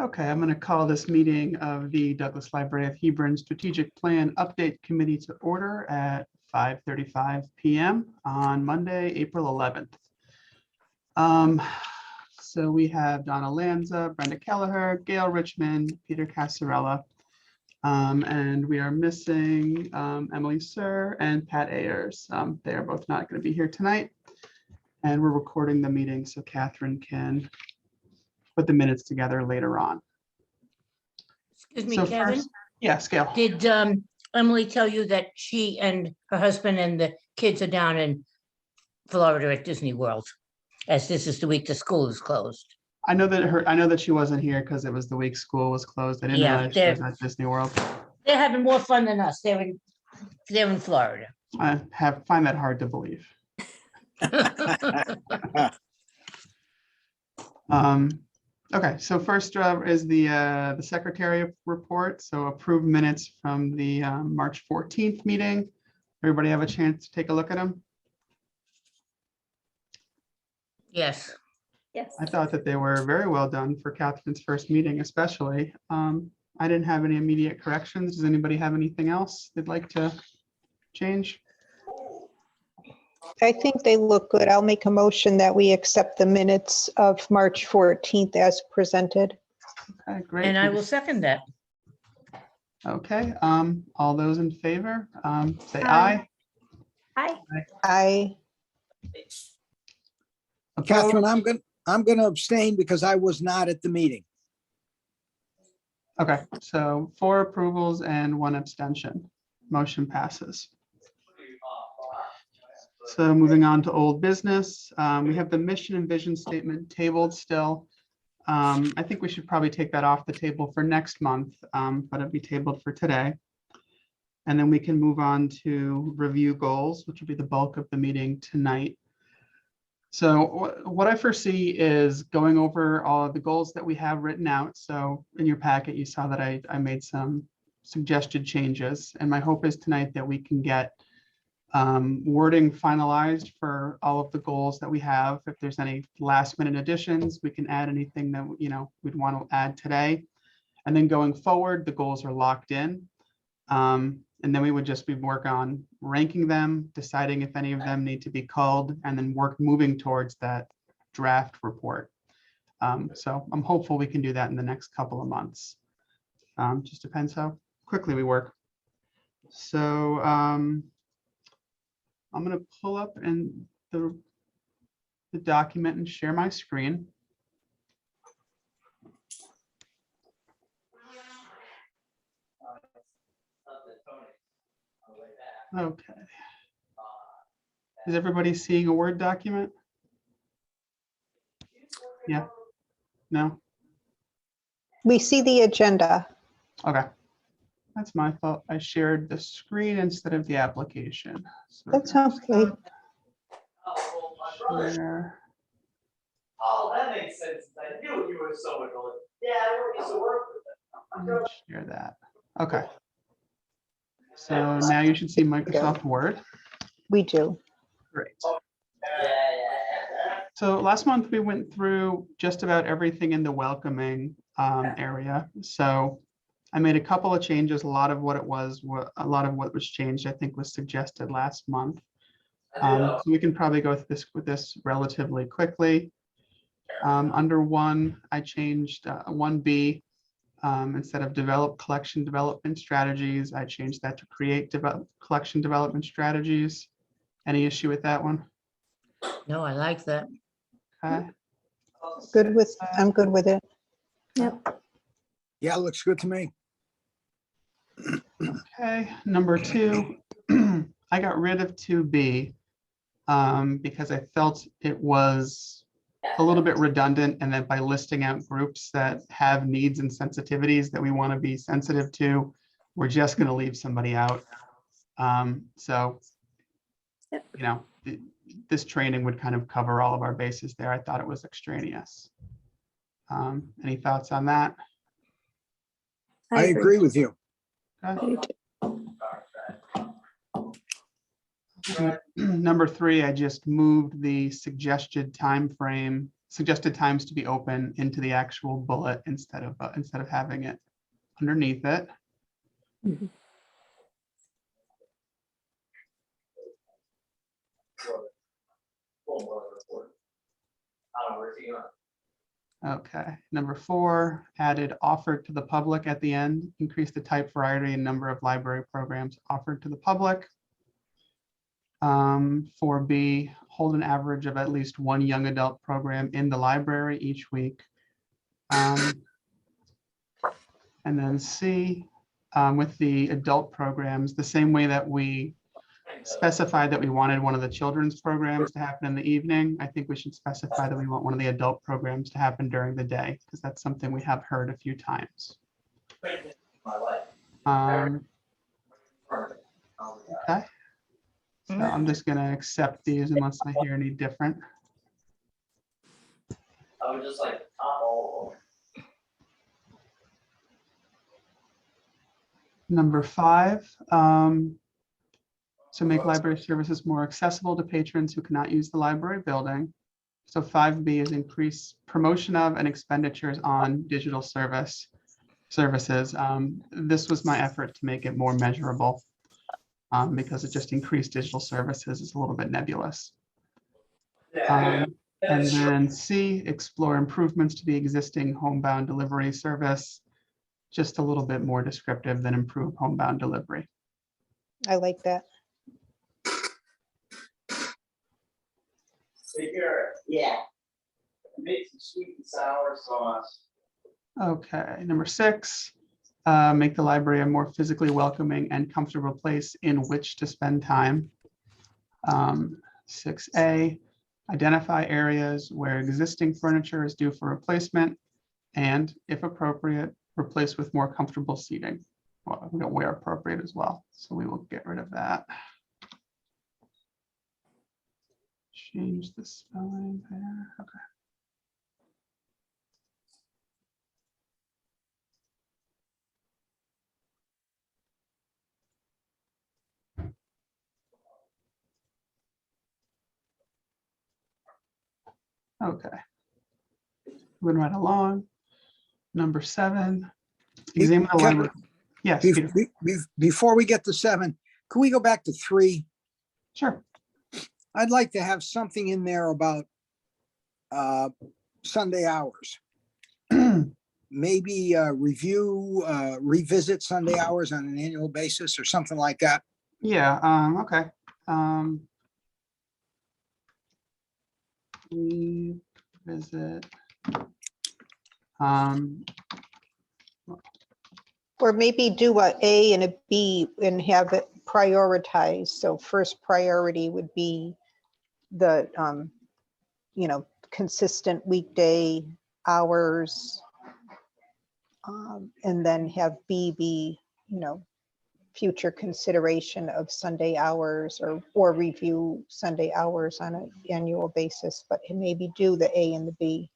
Okay, I'm going to call this meeting of the Douglas Library of Hebron Strategic Plan Update Committee to order at 5:35 p.m. on Monday, April 11th. So we have Donna Lanza, Brenda Kelleher, Gail Richmond, Peter Casarella, and we are missing Emily Sir and Pat Ayers. They are both not going to be here tonight, and we're recording the meeting so Catherine can put the minutes together later on. Excuse me, So Kevin. first, yes, Gail. Did Emily tell you that she and her husband and the kids are down in Florida at Disney World, as this is the week the school is closed? I know that she wasn't here because it was the week school was closed. I didn't Yeah, realize she was at Disney World. They're having more fun than us. They're in Florida. I find that hard to believe. Okay, so first is the secretary report. So approved minutes from the March 14th meeting. Everybody have a chance to take a look at them? Yes. Yes. I thought that they were very well done for Catherine's first meeting, especially. I didn't have any immediate corrections. Does anybody have anything else they'd like to change? I think they look good. I'll make a motion that we accept the minutes of March 14th as presented. Okay, great. And I will second that. Okay, all those in favor, say Aye. aye. I, Catherine, Opposed? I'm gonna abstain because I was not at the meeting. Okay, so 4 approvals and 1 abstention. Motion passes. So moving on to old business, we have the mission and vision statement tabled still. I think we should probably take that off the table for next month, but it'll be tabled for today. And then we can move on to review goals, which will be the bulk of the meeting tonight. So what I foresee is going over all of the goals that we have written out. So in your packet, you saw that I made some suggested changes, and my hope is tonight that we can get wording finalized for all of the goals that we have. If there's any last minute additions, we can add anything that we'd want to add today. And then going forward, the goals are locked in. And then we would just work on ranking them, deciding if any of them need to be culled, and then moving towards that draft report. So I'm hopeful we can do that in the next couple of months. Just depends how quickly we work. So I'm going to pull up the document and share my screen. Okay. Is everybody seeing a Word document? Yeah. No? we see the agenda. Okay. That's my fault. I shared the screen instead of the application. So That's okay. share. Oh, that makes sense. I knew you were so annoying. Yeah, I used to work with them. Share that. Okay. So now you should see Microsoft Word. We do. Great. Yeah. So last month we went through just about everything in the welcoming area. So I made a couple of changes. A lot of what was changed, I think, was suggested last month. So we can probably go through this relatively quickly. Under 1, I changed 1B. Instead of develop collection development strategies, I changed that to create collection development strategies. Any issue with that one? No, I like that. Okay. I'm good with it. Yep. Yeah, looks good to me. Okay, number 2, I got rid of 2B because I felt it was a little bit redundant, and that by listing out groups that have needs and sensitivities that we want to be sensitive to, we're just going to leave somebody out. So, this training would kind of cover all of our bases there. I thought it was extraneous. Any thoughts on that? I agree with you. Okay. Number 3, I just moved the suggested time frame suggested times to be open into the actual bullet instead of having it underneath it. Full board report. I don't know, where's he going? Okay, number 4, added offered to the public at the end, increase the type, variety, and number of library programs offered to the public. 4B, hold an average of at least 1 young adult program in the library each week. And then C, with the adult programs, the same way that we specified that we wanted one of the children's programs to happen in the evening, I think we should specify that we want one of the adult programs to happen during the day, because that's something we have heard a few times. My life. Okay. So I'm just gonna accept these unless I hear any different. I was just like, oh. Number 5, so make library services more accessible to patrons who cannot use the library building. So 5B is increase promotion of and expenditures on digital services. This was my effort to make it more measurable because it just increased digital services is a little bit nebulous. And then C, explore improvements to the existing homebound delivery service. Just a little bit more descriptive than improve homebound delivery. I like that. Figure, yeah. Make some sweet and sour sauce. Okay, number 6, make the library a more physically welcoming and comfortable place in which to spend time. 6A, identify areas where existing furniture is due for replacement and, if appropriate, replace with more comfortable seating. Well, we got where appropriate as well, so we will get rid of that. Change the spelling there. Okay. Okay. Moving right along. Number 7, examine the Kevin, library. Yes, Bef- Peter. Before we get to 7, can we go back to 3? Sure. I'd like to have something in there about Sunday hours. Maybe revisit Sunday hours on an annual basis or something like that. Yeah, okay. Revisit. Or maybe do a A and a B and have it prioritized. So first priority would be the, consistent weekday hours. And then have B be, future consideration of Sunday hours or review Sunday hours on an annual basis, but maybe do the A and the B.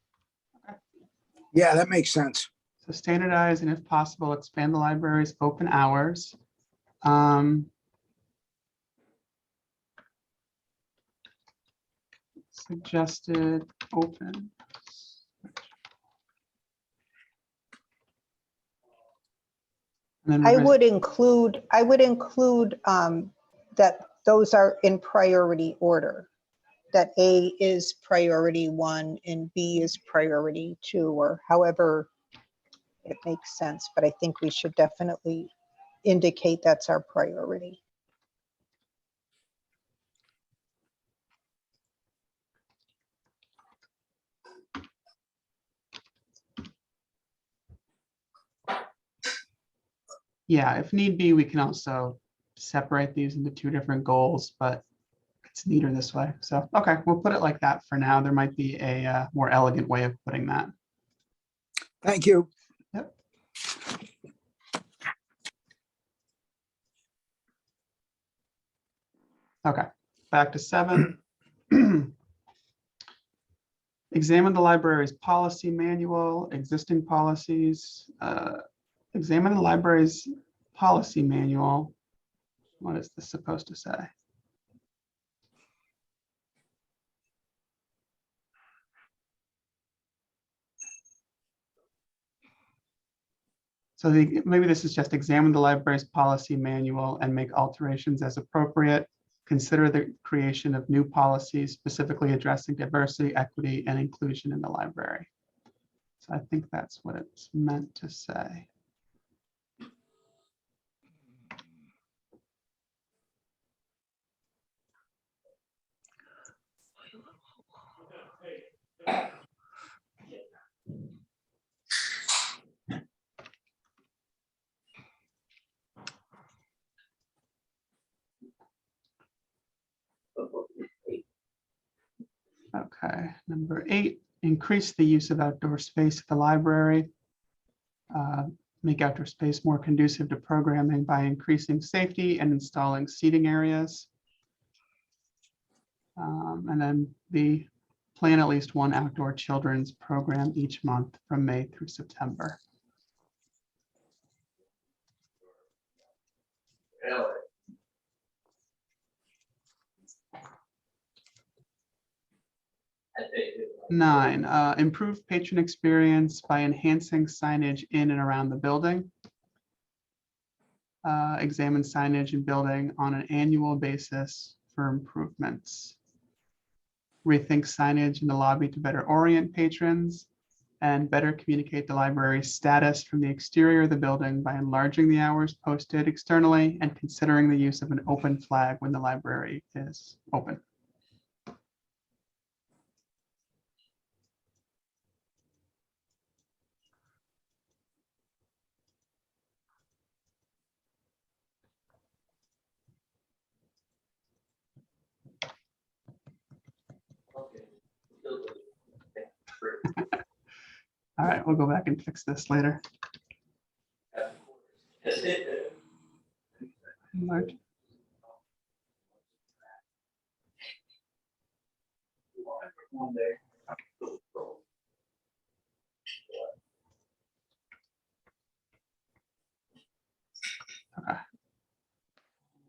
Yeah, that makes sense. So standardize and if possible, expand the library's open hours. Suggested open. And then I revisit- would include that those are in priority order. That A is priority 1 and B is priority 2, or however it makes sense. But I think we should definitely indicate that's our priority. Yeah, if need be, we can also separate these into 2 different goals, but it's neater this way. So, okay, we'll put it like that for now. There might be a more elegant way of putting that. Thank you. Yep. Okay, back to 7. Examine the library's policy manual, existing policies. Examine the library's policy manual. What is this supposed to say? So maybe this is just examine the library's policy manual and make alterations as appropriate. Consider the creation of new policies specifically addressing diversity, equity, and inclusion in the library. So I think that's what it's meant to say. Okay, number 8, increase the use of outdoor space at the library. Make outdoor space more conducive to programming by increasing safety and installing seating areas. And then B, plan at least one outdoor children's program each month from May through September. Really? 9, improve patron experience by enhancing signage in and around the building. Examine signage and building on an annual basis for improvements. Rethink signage in the lobby to better orient patrons and better communicate the library's status from the exterior of the building by enlarging the hours posted externally and considering the use of an open flag when the library is open. All right, we'll go back and fix this later. Enlarge. Okay.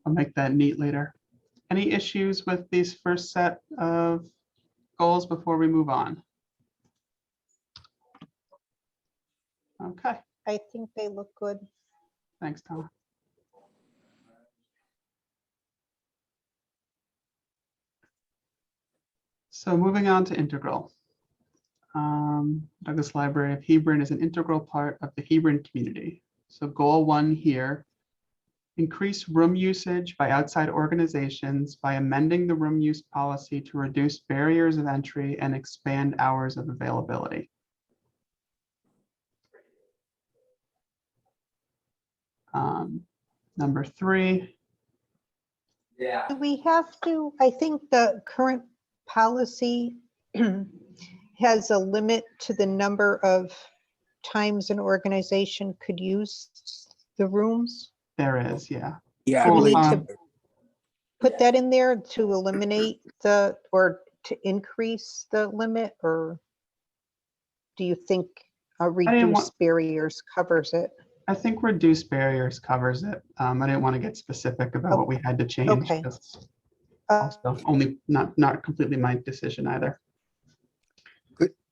I'll make that neat later. Any issues with these first set of goals before we move on? Okay, I think they look good. thanks, Tom. So moving on to integral. Douglas Library of Hebron is an integral part of the Hebron community. So goal 1 here, increase room usage by outside organizations by amending the room use policy to reduce barriers of entry and expand hours of availability. Number 3. Yeah. Do we have to, I think the current policy has a limit to the number of times an organization could use the rooms. There is, yeah. Yeah, I Well, believe to put that in there to eliminate the, or to increase the limit, or do you think a didn't want- reduced barriers covers it? I think reduced barriers covers it. I didn't want to get specific about what we had to change. Okay. 'Cause Uh, also only not completely my decision either.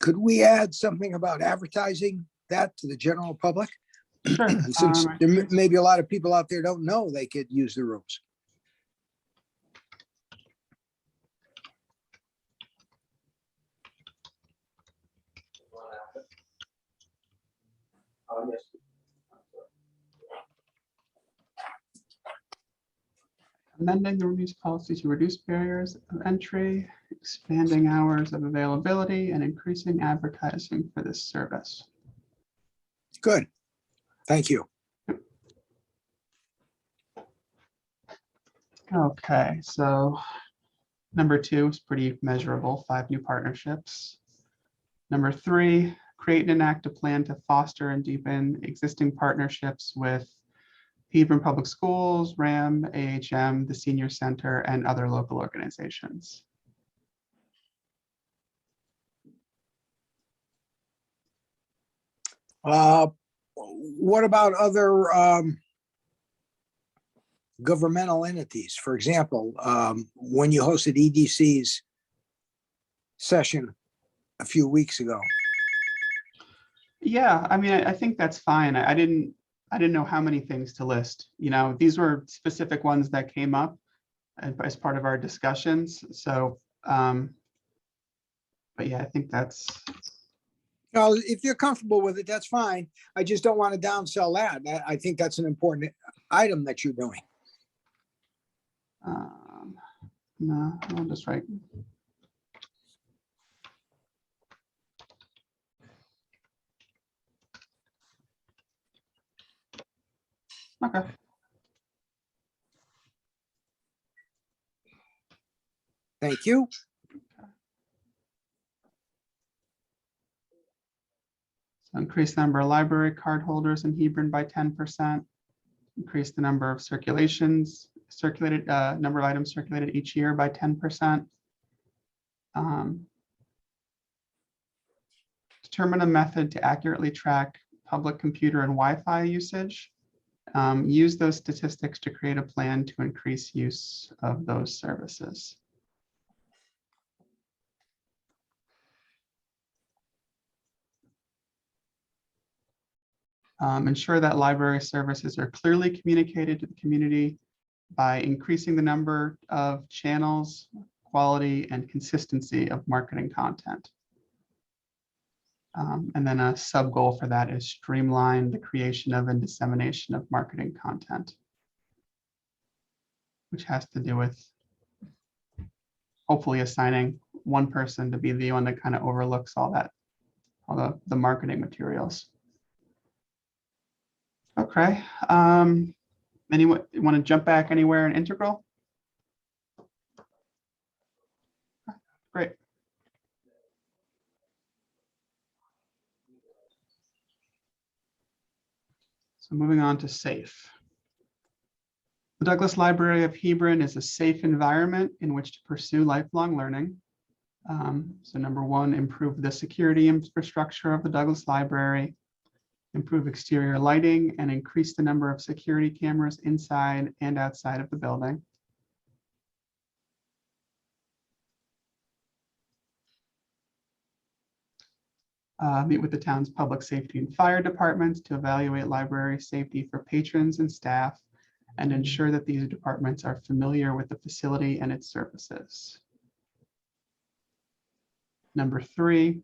could we add something about advertising that to the general public? Sure. Since I there think- may be a lot of people out there don't know they could use the rooms. Amending the reviews policy to reduce barriers of entry, expanding hours of availability, and increasing advertising for this service. Good. Thank you. Okay, so number 2 is pretty measurable, 5 new partnerships. Number 3, create and enact a plan to foster and deepen existing partnerships with Hebron Public Schools, RAM, AHM, the Senior Center, and other local organizations. What about other governmental entities? For example, when you hosted EDC's session a few weeks ago. Yeah, I mean, I think that's fine. I didn't I didn't know how many things to list. You know, these were specific ones that came up as part of our discussions. So, but yeah, I think that's, No, if you're comfortable with it, that's fine. I just don't want to downsell that. I think that's an important item that you're doing. no, I'll just write. Okay. Thank you. So increase the number of library card holders in Hebron by 10%. Increase the number of circulated number of items circulated each year by 10%. Determine a method to accurately track public computer and Wi-Fi usage. Use those statistics to create a plan to increase use of those services. Ensure that library services are clearly communicated to the community by increasing the number of channels, quality, and consistency of marketing content. And then a sub goal for that is streamline the creation of and dissemination of marketing content, which has to do with hopefully assigning one person to be the one that kind of overlooks all that, all the marketing materials. Okay. Anyone want to jump back anywhere in integral? Great. So moving on to SAFE. The Douglas Library of Hebron is a safe environment in which to pursue lifelong learning. So number one, improve the security infrastructure of the Douglas Library, improve exterior lighting, and increase the number of security cameras inside and outside of the building. Meet with the town's public safety and fire departments to evaluate library safety for patrons and staff and ensure that these departments are familiar with the facility and its services. Number three,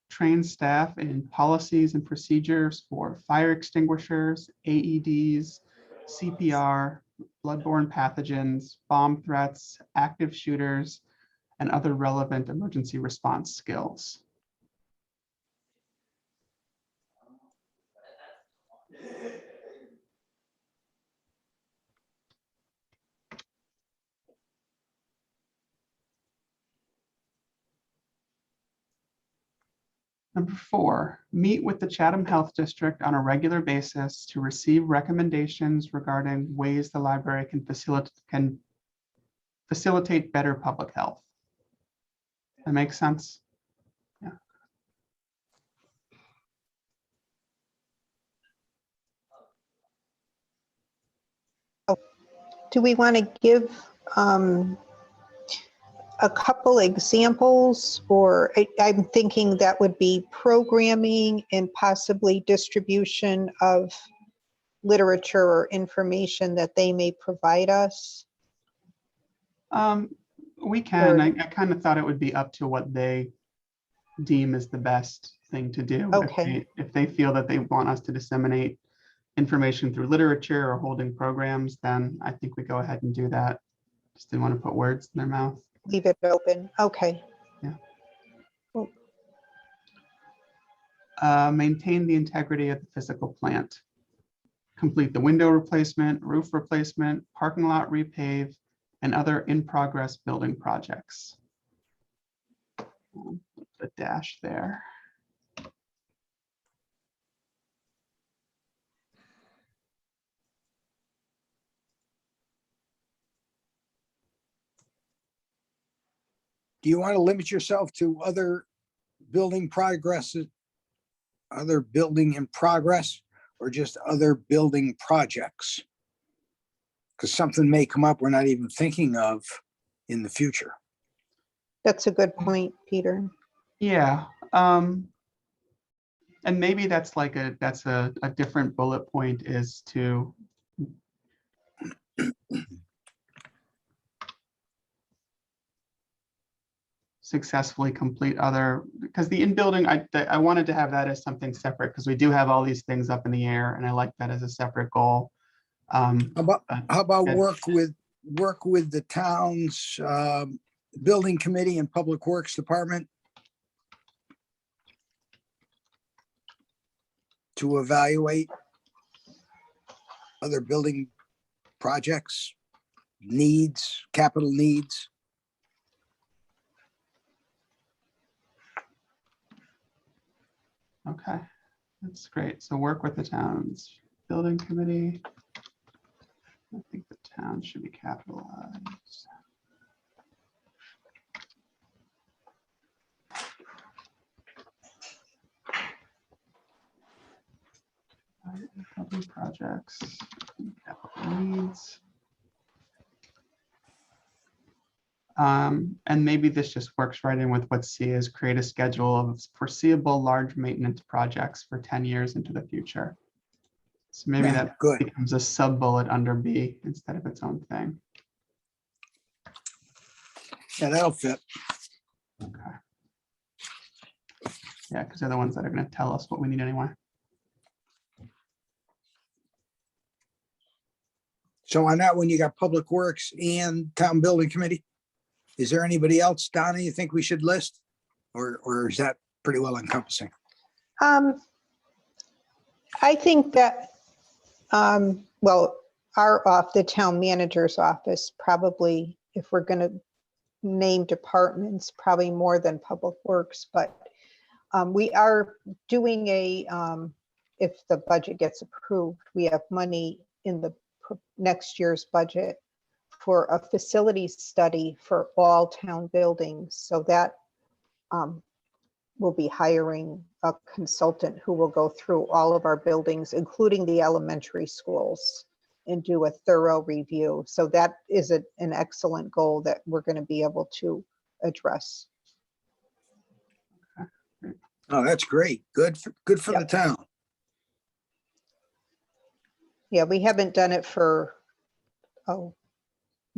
train staff in policies and procedures for fire extinguishers, AEDs, CPR, bloodborne pathogens, bomb threats, active shooters, and other relevant emergency response skills. Number four, meet with the Chatham Health District on a regular basis to receive recommendations regarding ways the library can facilitate better public health. That makes sense? Yeah. Do we want to give a couple examples, or I'm thinking that would be programming and possibly distribution of literature or information that they may provide us? We can. Or- I kind of thought it would be up to what they deem as the best thing to do. Okay. If they feel that they want us to disseminate information through literature or holding programs, then I think we go ahead and do that. Just didn't want to put words in their mouth. Leave it open. Okay. Maintain the integrity of the physical plant. Complete the window replacement, roof replacement, parking lot repave, and other in-progress building projects. A dash there. Do you want to limit yourself to other building progresses, other building in progress, or just other building projects? Because something may come up we're not even thinking of in the future. That's a good point, Peter. Yeah. And maybe that's like a different bullet point is to successfully complete other, because the in-building, I wanted to have that as something separate because we do have all these things up in the air and I like that as a separate goal. How about Yeah. work with the town's building committee and public works department to evaluate other building projects, needs, capital needs? Okay, that's great. So work with the town's building committee. I think the town should be capitalized. Public projects, capital needs. And maybe this just works right in with what C is, create a schedule of foreseeable large maintenance projects for 10 years into the future. So maybe Yeah, that good. becomes a sub bullet under B instead of its own thing. Yeah, that'll fit. Okay. Yeah, because they're the ones that are going to tell us what we need anyway. So on that one, you got public works and town building committee. Is there anybody else, Donna, you think we should list? Or is that pretty well encompassing? I think that, well, the town manager's office, probably, if we're going to name departments, probably more than public works, but we are doing if the budget gets approved, we have money in the next year's budget for a facilities study for all town buildings. So that we'll be hiring a consultant who will go through all of our buildings, including the elementary schools, and do a thorough review. So that is an excellent goal that we're going to be able to address. Oh, that's great. Good for Yep. the town. Yeah, we haven't done it for,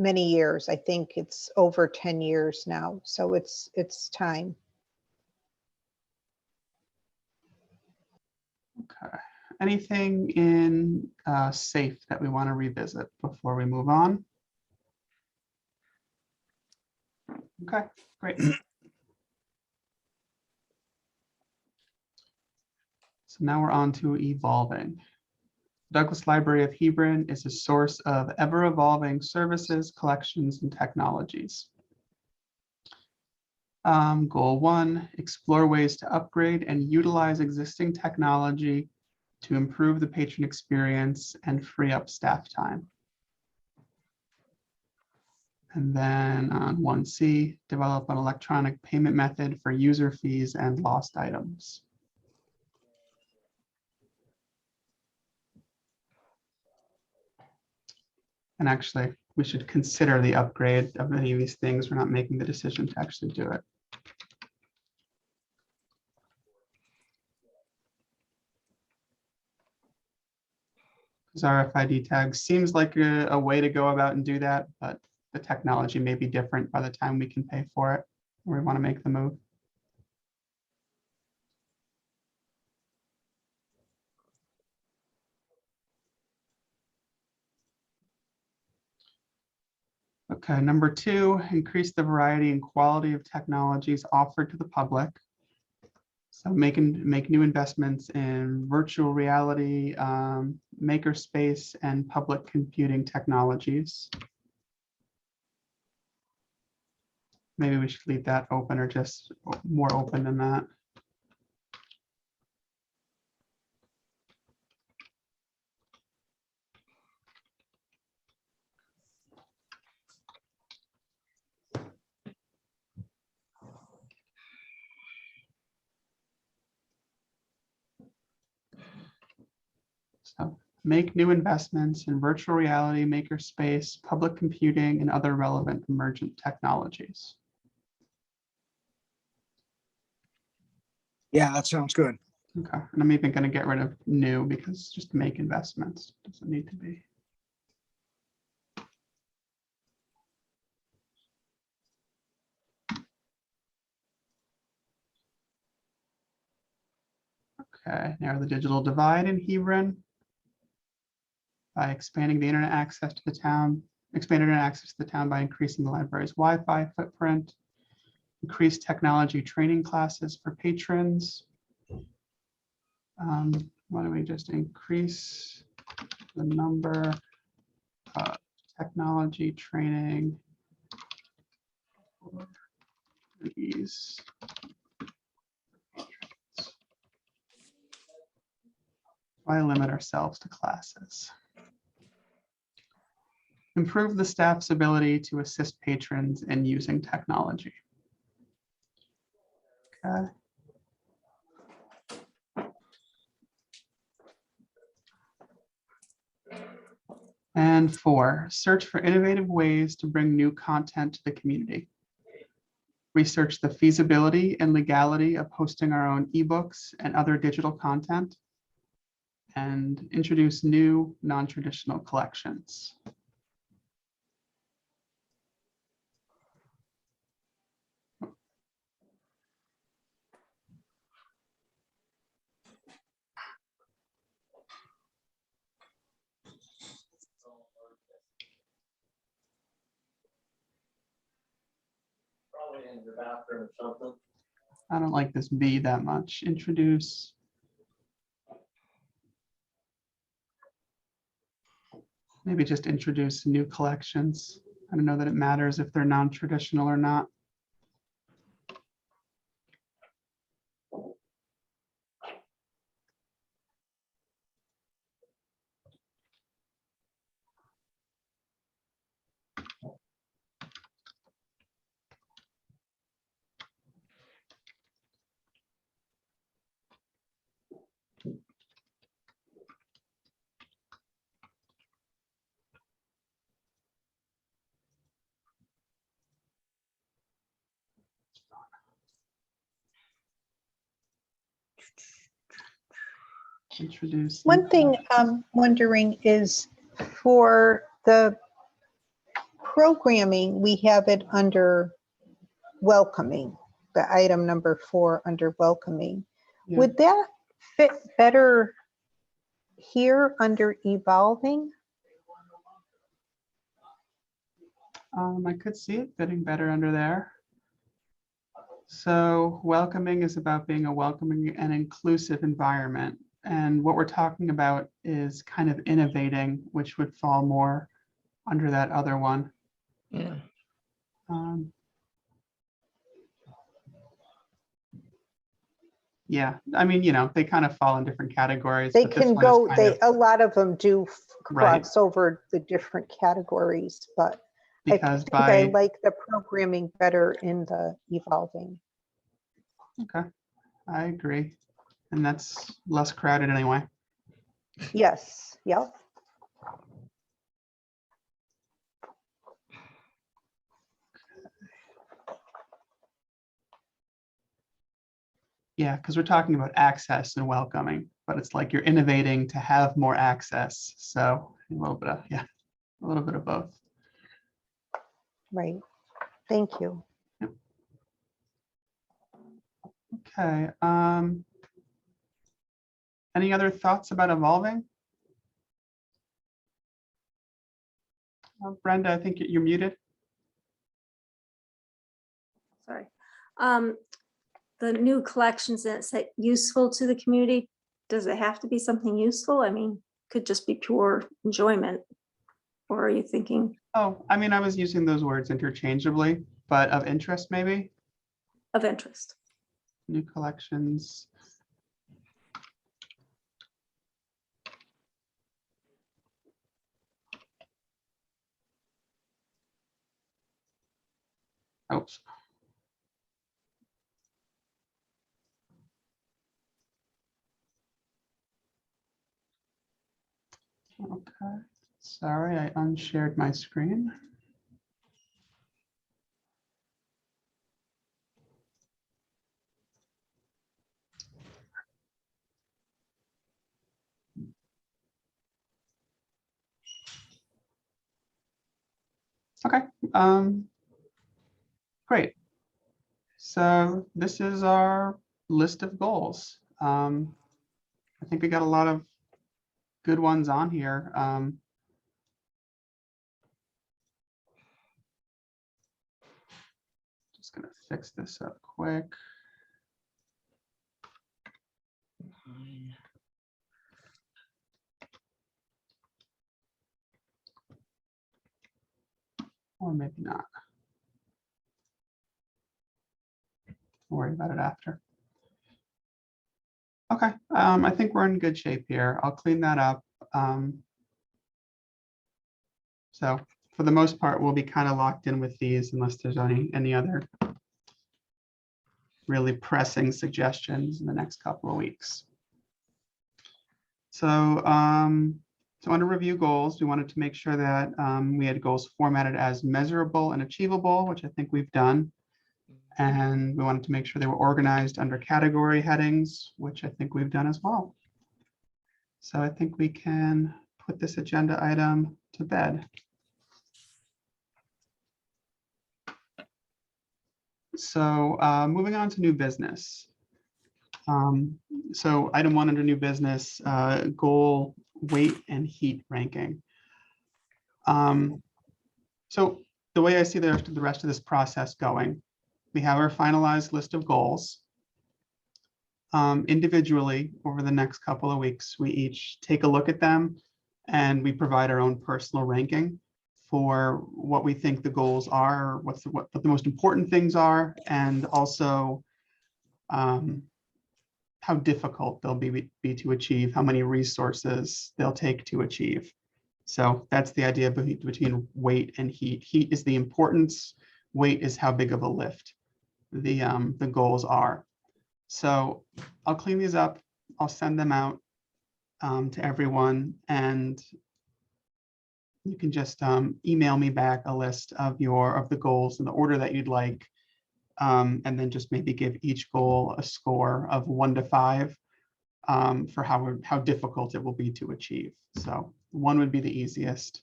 many years. I think it's over 10 years now. So it's time. Okay. Anything in safe that we want to revisit before we move on? Okay, great. So now we're on to evolving. Douglas Library of Hebron is a source of ever-evolving services, collections, and technologies. Goal 1, explore ways to upgrade and utilize existing technology to improve the patron experience and free up staff time. And then on 1C, develop an electronic payment method for user fees and lost items. And actually, we should consider the upgrade of any of these things. We're not making the decision to actually do it. Because RFID tags seems like a way to go about and do that, but the technology may be different by the time we can pay for it, or we want to make the move. Okay, number 2, increase the variety and quality of technologies offered to the public. So make new investments in virtual reality, makerspace, and public computing technologies. Maybe we should leave that open or just more open than that. So make new investments in virtual reality, makerspace, public computing, and other relevant emergent technologies. Yeah, that sounds good. Okay, and I'm even gonna get rid of new because just make investments, doesn't need to be. Okay, narrow the digital divide in Hebron by expanding the internet access to the town, expand internet access to the town by increasing the library's Wi-Fi footprint, increase technology training classes for patrons. Why don't we just increase the number of technology training for these patrons? Why limit ourselves to classes? Improve the staff's ability to assist patrons in using technology. Okay. And 4, search for innovative ways to bring new content to the community. Research the feasibility and legality of hosting our own ebooks and other digital content, and introduce new non-traditional collections. Probably in the bathroom or something. I don't like this B that much. Introduce. Maybe just introduce new collections. I don't know that it matters if they're non-traditional or not. Introduce. new One thing I'm wondering is for the programming, we have it under welcoming, the item number 4 under welcoming. Yeah. Would that fit better here under evolving? I could see it fitting better under there. So welcoming is about being a welcoming and inclusive environment. And what we're talking about is kind of innovating, which would fall more under that other one. Yeah. Yeah, I mean, they kind of fall in different categories. They but this can one is go, kind of- a lot of them do Right. cross over the different categories, but I because think I by, like the programming better in the evolving. okay, I agree. And that's less crowded anyway. Yes, yep. Yeah, because we're talking about access and welcoming, but it's like you're innovating to have more access. So a little bit of, yeah, a little bit of both. Right. Thank you. Okay. Any other thoughts about evolving? Brenda, I think you're muted. Sorry. The new collections that say useful to the community, does it have to be something useful? I mean, could just be pure enjoyment. Or are you thinking Oh, I mean, I was using those words interchangeably, but of interest maybe. of interest? New collections. Oops. Okay, sorry, I unshared my screen. Okay, great. So this is our list of goals. I think we got a lot of good ones on here. Just gonna fix this up quick. Or maybe not. We'll worry about it after. Okay, I think we're in good shape here. I'll clean that up. So for the most part, we'll be kind of locked in with these unless there's any other really pressing suggestions in the next couple of weeks. So, so under review goals, we wanted to make sure that we had goals formatted as measurable and achievable, which I think we've done. And we wanted to make sure they were organized under category headings, which I think we've done as well. So I think we can put this agenda item to bed. So moving on to new business. So item 1 under new business, goal weight and heat ranking. So the way I see the rest of this process going, we have our finalized list of goals. Individually, over the next couple of weeks, we each take a look at them and we provide our own personal ranking for what we think the goals are, what the most important things are, and also how difficult they'll be to achieve, how many resources they'll take to achieve. So that's the idea between weight and heat. Heat is the importance, weight is how big of a lift the goals are. So I'll clean these up, I'll send them out to everyone, and you can just email me back a list of the goals in the order that you'd like, and then just maybe give each goal a score of 1 to 5 for how difficult it will be to achieve. So 1 would be the easiest,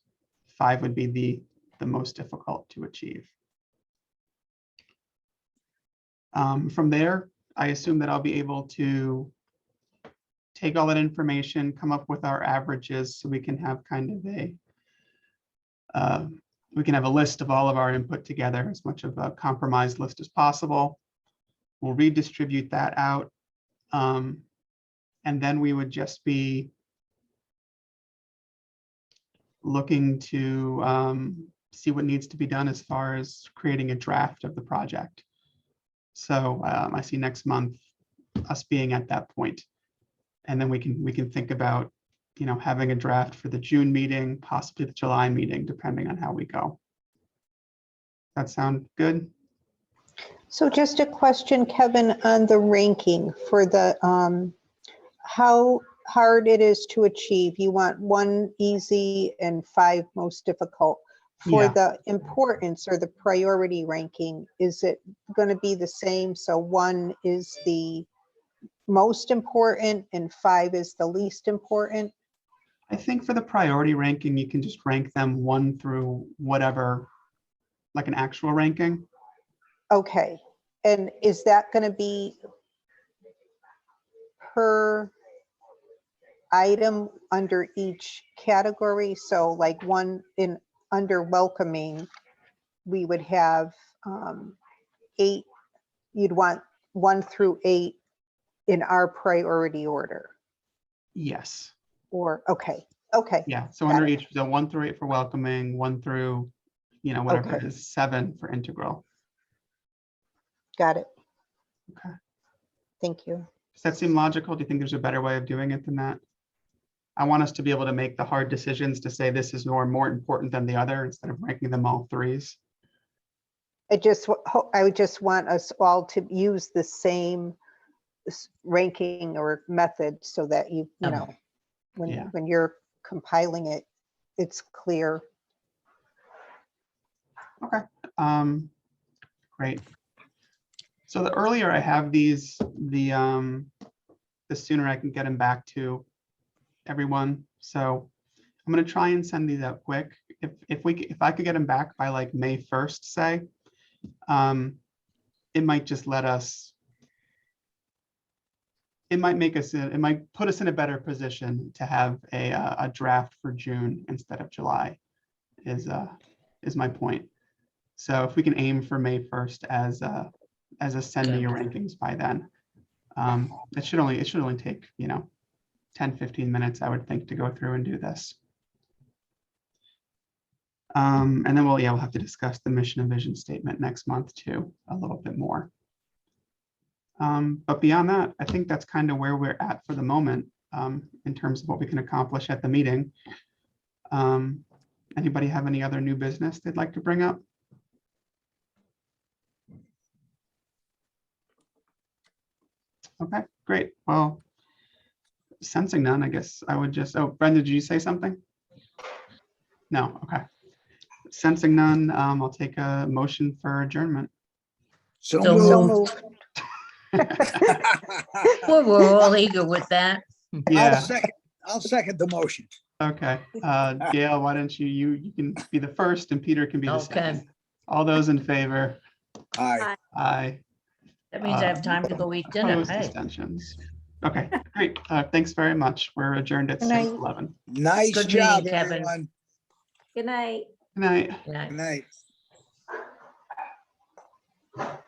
5 would be the most difficult to achieve. From there, I assume that I'll be able to take all that information, come up with our averages, so we can have kind of a list of all of our input together, as much of a compromised list as possible. We'll redistribute that out. And then we would just be looking to see what needs to be done as far as creating a draft of the project. So I see next month us being at that point. And then we can think about, having a draft for the June meeting, possibly the July meeting, depending on how we go. That sound good? So just a question, Kevin, on the ranking for the, how hard it is to achieve. You want 1 easy and 5 most difficult. For Yeah. the importance or the priority ranking, is it going to be the same? So 1 is the most important and 5 is the least important? I think for the priority ranking, you can just rank them 1 through whatever, like an actual ranking. Okay. And is that going to be per item under each category? So like 1 in under welcoming, we would have 8, you'd want 1 through 8 in our priority order, Yes. or, okay. Yeah. So Got under it. each, so 1 through 8 for welcoming, 1 through, whatever it Okay. is, 7 for integral. Got it. Okay. Thank you. Does that seem logical? Do you think there's a better way of doing it than that? I want us to be able to make the hard decisions to say this is more important than the other, instead of ranking them all 3s. I would just want us all to use the same ranking or method so that you know, Yeah. when you're compiling it, it's clear. Okay. Great. So the earlier I have these, the sooner I can get them back to everyone. So I'm going to try and send these out quick. if I could get them back by like May 1st, say, it might just let us, it might make us, it might put us in a better position to have a draft for June instead of July is my point. So if we can aim for May 1st as a send me your rankings by then. It should only take, 10, 15 minutes, I would think, to go through and do this. And then we'll have to discuss the mission and vision statement next month too, a little bit more. But beyond that, I think that's kind of where we're at for the moment, in terms of what we can accomplish at the meeting. Anybody have any other new business they'd like to bring up? Okay, great. Well, sensing none, I guess I would just, oh, Brenda, did you say something? No, okay. Sensing none, I'll take a motion for adjournment. So So So moved. moved. We're all eager with that. Yeah, I'll second the motion. okay. Gail, why don't you can be the first and Peter can be the Okay. second. All those in favor? Aye. Aye. That means I have time to go eat dinner. Opposed, Hey. abstentions. Okay, great. Thanks very much. We're adjourned at Good night. 6:11. Nice Good job, meeting, Kevin. everyone. Good night. Good night. Yeah. Good night.